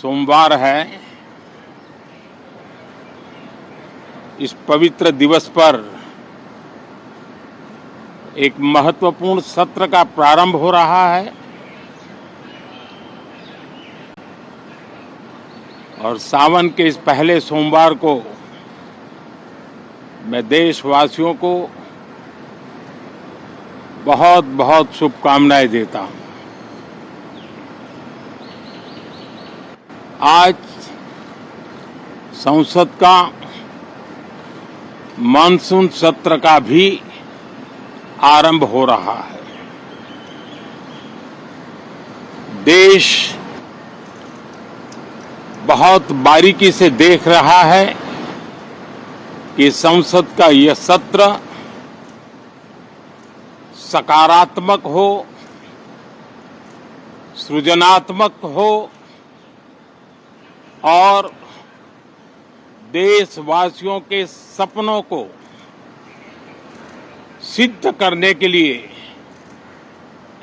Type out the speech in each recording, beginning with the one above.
सोमवार है। इस पवित्र दिवस पर एक महत्वपूर्ण सत्र का प्रारंभ हो रहा है और सावन के इस पहले सोमवार को मैं देशवासियों को बहुत बहुत शुभकामनाएं देता हूं। आज संसद का मानसून सत्र का भी आरंभ हो रहा है। देश बहुत बारीकी से देख रहा है कि संसद का यह सत्र सकारात्मक हो, सृजनात्मक हो और देशवासियों के सपनों को सिद्ध करने के लिए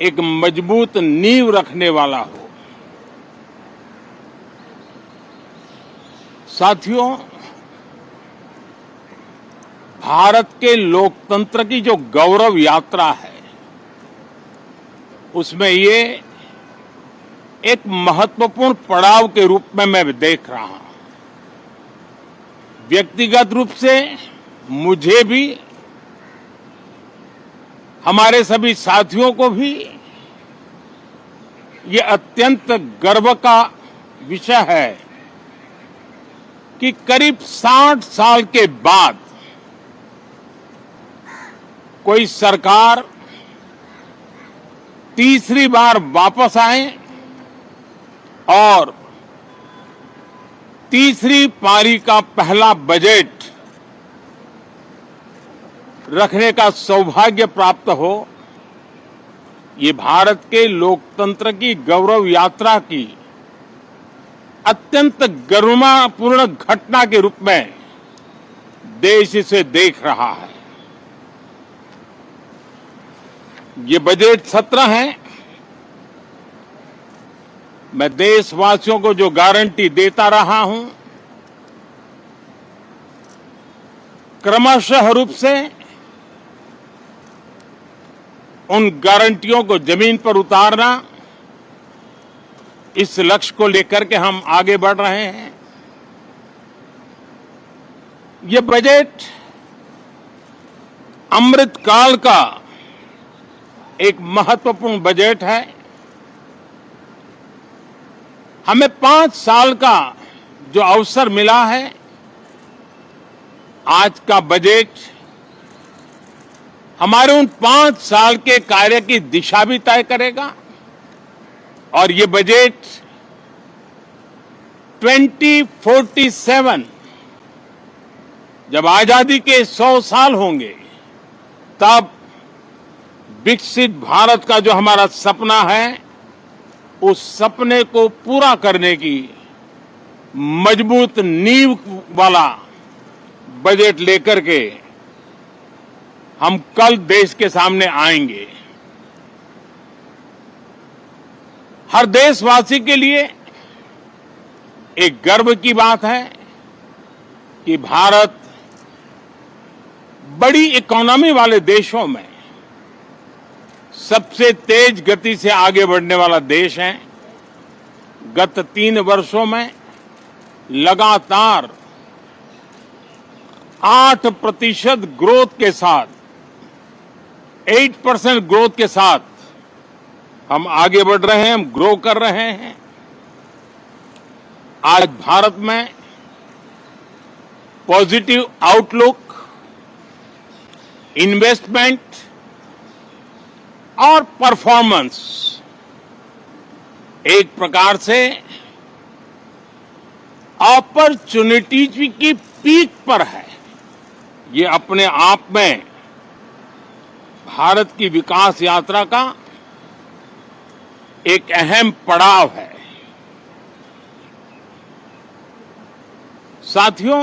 एक मजबूत नींव रखने वाला हो। साथियों, भारत के लोकतंत्र की जो गौरव यात्रा है उसमें ये एक महत्वपूर्ण पड़ाव के रूप में मैं देख रहा हूं। व्यक्तिगत रूप से मुझे भी, हमारे सभी साथियों को भी ये अत्यंत गर्व का विषय है कि करीब 60 साल के बाद कोई सरकार तीसरी बार वापस आए और तीसरी पारी का पहला बजट रखने का सौभाग्य प्राप्त हो। ये भारत के लोकतंत्र की गौरव यात्रा की अत्यंत गरिमापूर्ण घटना के रूप में देश इसे देख रहा है। ये बजट सत्र है। मैं देशवासियों को जो गारंटी देता रहा हूं, क्रमशः रूप से उन गारंटियों को जमीन पर उतारना, इस लक्ष्य को लेकर के हम आगे बढ़ रहे हैं। ये बजट अमृतकाल का एक महत्वपूर्ण बजट है। हमें 5 साल का जो अवसर मिला है, आज का बजट हमारे उन 5 साल के कार्य की दिशा भी तय करेगा और ये बजट 2047 जब आजादी के 100 साल होंगे तब विकसित भारत का जो हमारा सपना है, उस सपने को पूरा करने की मजबूत नींव वाला बजट लेकर के हम कल देश के सामने आएंगे। हर देशवासी के लिए एक गर्व की बात है कि भारत बड़ी इकोनॉमी वाले देशों में सबसे तेज गति से आगे बढ़ने वाला देश है। गत 3 वर्षों में लगातार 8% ग्रोथ के साथ, 8% ग्रोथ के साथ हम आगे बढ़ रहे हैं, हम ग्रो कर रहे हैं। आज भारत में पॉजिटिव आउटलुक, इन्वेस्टमेंट और परफॉर्मेंस एक प्रकार से अपॉर्चुनिटीज की पीक पर है। ये अपने आप में भारत की विकास यात्रा का एक अहम पड़ाव है। साथियों,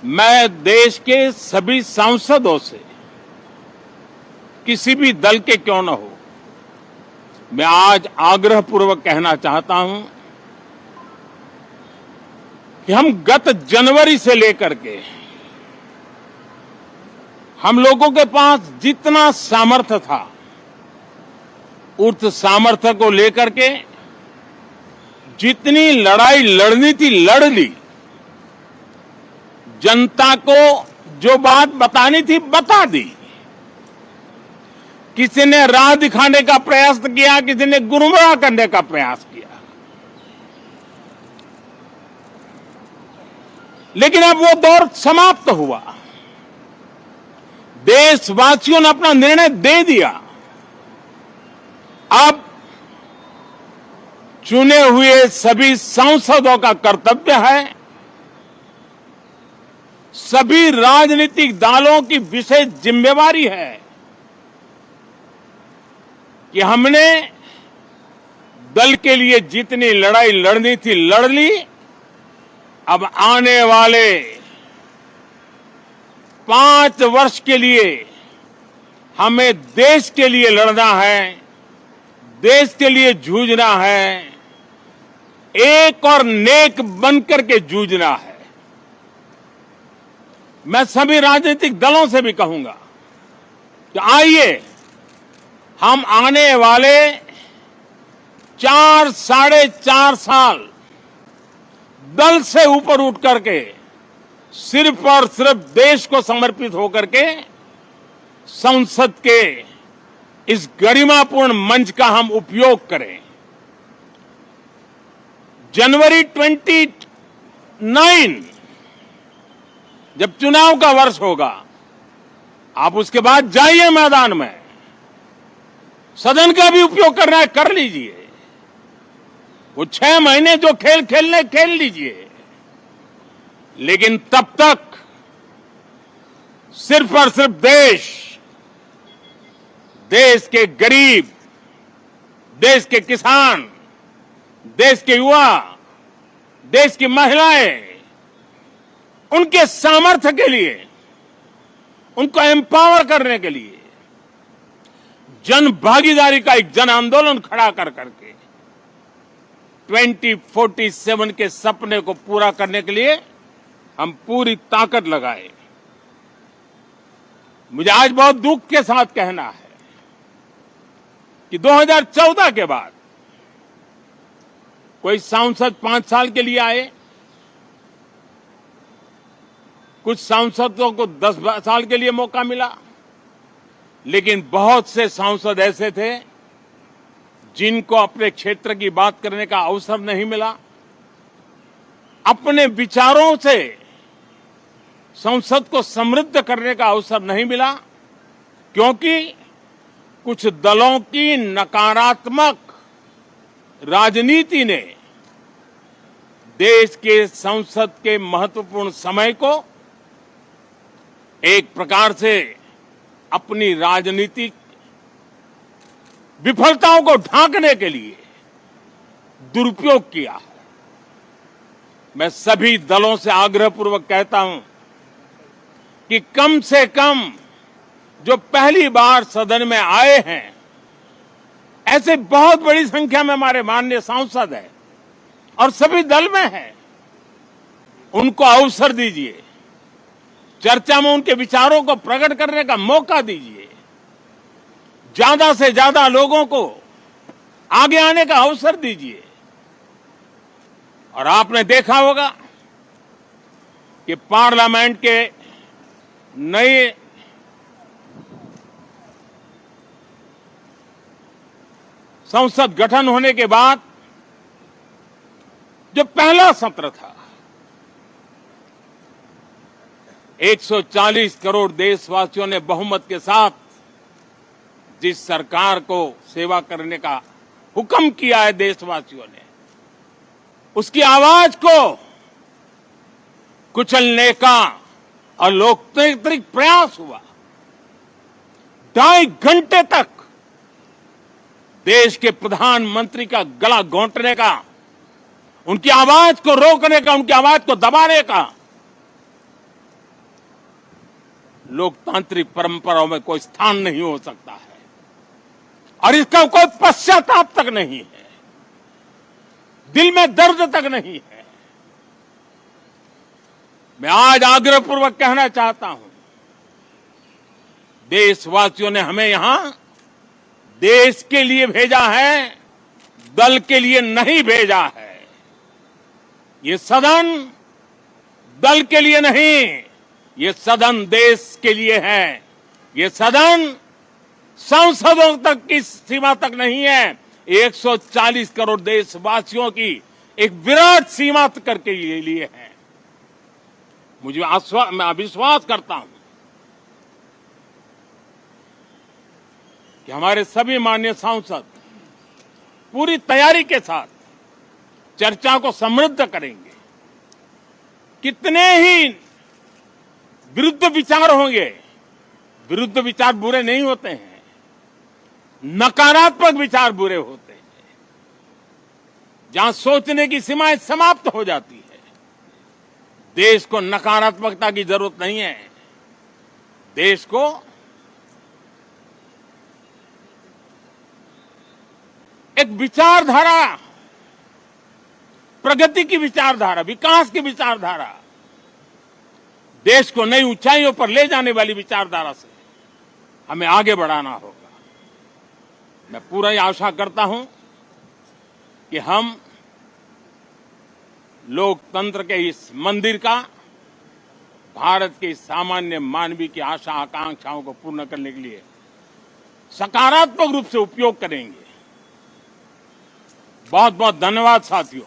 मैं देश के सभी सांसदों से, किसी भी दल के क्यों न हो, मैं आज आग्रहपूर्वक कहना चाहता हूं कि हम गत जनवरी से लेकर के हम लोगों के पास जितना सामर्थ्य था, उस सामर्थ्य को लेकर के जितनी लड़ाई लड़नी थी लड़ ली। जनता को जो बात बतानी थी बता दी। किसी ने राह दिखाने का प्रयास किया, किसी ने गुमराह करने का प्रयास किया, लेकिन अब वो दौर समाप्त हुआ। देशवासियों ने अपना निर्णय दे दिया। अब चुने हुए सभी सांसदों का कर्तव्य है, सभी राजनीतिक दलों की विशेष जिम्मेवारी है कि हमने दल के लिए जितनी लड़ाई लड़नी थी लड़ ली। अब आने वाले 5 वर्ष के लिए हमें देश के लिए लड़ना है, देश के लिए जूझना है, एक और नेक बनकर के जूझना है। मैं सभी राजनीतिक दलों से भी कहूंगा कि आइए हम आने वाले 4 साढ़े 4 साल दल से ऊपर उठ करके सिर्फ और सिर्फ देश को समर्पित होकर के संसद के इस गरिमापूर्ण मंच का हम उपयोग करें। जनवरी 29 जब चुनाव का वर्ष होगा, आप उसके बाद जाइए मैदान में, सदन का भी उपयोग करना है कर लीजिए। वो 6 महीने जो खेल खेलने खेल लीजिए, लेकिन तब तक सिर्फ और सिर्फ देश के गरीब, देश के किसान, देश के युवा, देश की महिलाएं, उनके सामर्थ्य के लिए, उनको एम्पावर करने के लिए जन भागीदारी का एक जन आंदोलन खड़ा कर करके 2047 के सपने को पूरा करने के लिए हम पूरी ताकत लगाए। मुझे आज बहुत दुख के साथ कहना है कि 2014 के बाद कोई सांसद 5 साल के लिए आए, कुछ सांसदों को 10 साल के लिए मौका मिला, लेकिन बहुत से सांसद ऐसे थे जिनको अपने क्षेत्र की बात करने का अवसर नहीं मिला, अपने विचारों से संसद को समृद्ध करने का अवसर नहीं मिला, क्योंकि कुछ दलों की नकारात्मक राजनीति ने देश के संसद के महत्वपूर्ण समय को एक प्रकार से अपनी राजनीतिक विफलताओं को ढांकने के लिए दुरुपयोग किया है। मैं सभी दलों से आग्रहपूर्वक कहता हूं कि कम से कम जो पहली बार सदन में आए हैं, ऐसे बहुत बड़ी संख्या में हमारे माननीय सांसद हैं और सभी दल में हैं, उनको अवसर दीजिए, चर्चा में उनके विचारों को प्रकट करने का मौका दीजिए, ज्यादा से ज्यादा लोगों को आगे आने का अवसर दीजिए। और आपने देखा होगा कि पार्लियामेंट के नए संसद गठन होने के बाद जो पहला सत्र था, 140 करोड़ देशवासियों ने बहुमत के साथ जिस सरकार को सेवा करने का हुक्म किया है देशवासियों ने, उसकी आवाज को कुचलने का अलोकतांत्रिक प्रयास हुआ। 2.5 घंटे तक देश के प्रधानमंत्री का गला घोंटने का, उनकी आवाज को रोकने का, उनकी आवाज को दबाने का लोकतांत्रिक परंपराओं में कोई स्थान नहीं हो सकता है। और इसका कोई पश्चाताप तक नहीं है, दिल में दर्द तक नहीं है। मैं आज आग्रहपूर्वक कहना चाहता हूं, देशवासियों ने हमें यहां देश के लिए भेजा है, दल के लिए नहीं भेजा है। ये सदन दल के लिए नहीं, ये सदन देश के लिए है। ये सदन सांसदों तक की सीमा तक नहीं है, 140 करोड़ देशवासियों की एक विराट सीमा करके ये लिए है। मैं विश्वास करता हूं कि हमारे सभी माननीय सांसद पूरी तैयारी के साथ चर्चा को समृद्ध करेंगे। कितने ही विरुद्ध विचार होंगे, विरुद्ध विचार बुरे नहीं होते हैं, नकारात्मक विचार बुरे होते हैं। जहां सोचने की सीमाएं समाप्त हो जाती है, देश को नकारात्मकता की जरूरत नहीं है। देश को एक विचारधारा, प्रगति की विचारधारा, विकास की विचारधारा, देश को नई ऊंचाइयों पर ले जाने वाली विचारधारा से हमें आगे बढ़ाना होगा। मैं पूरा आशा करता हूं कि हम लोकतंत्र के इस मंदिर का भारत के सामान्य मानवीय की आशा आकांक्षाओं को पूर्ण करने के लिए सकारात्मक रूप से उपयोग करेंगे। बहुत बहुत धन्यवाद साथियों।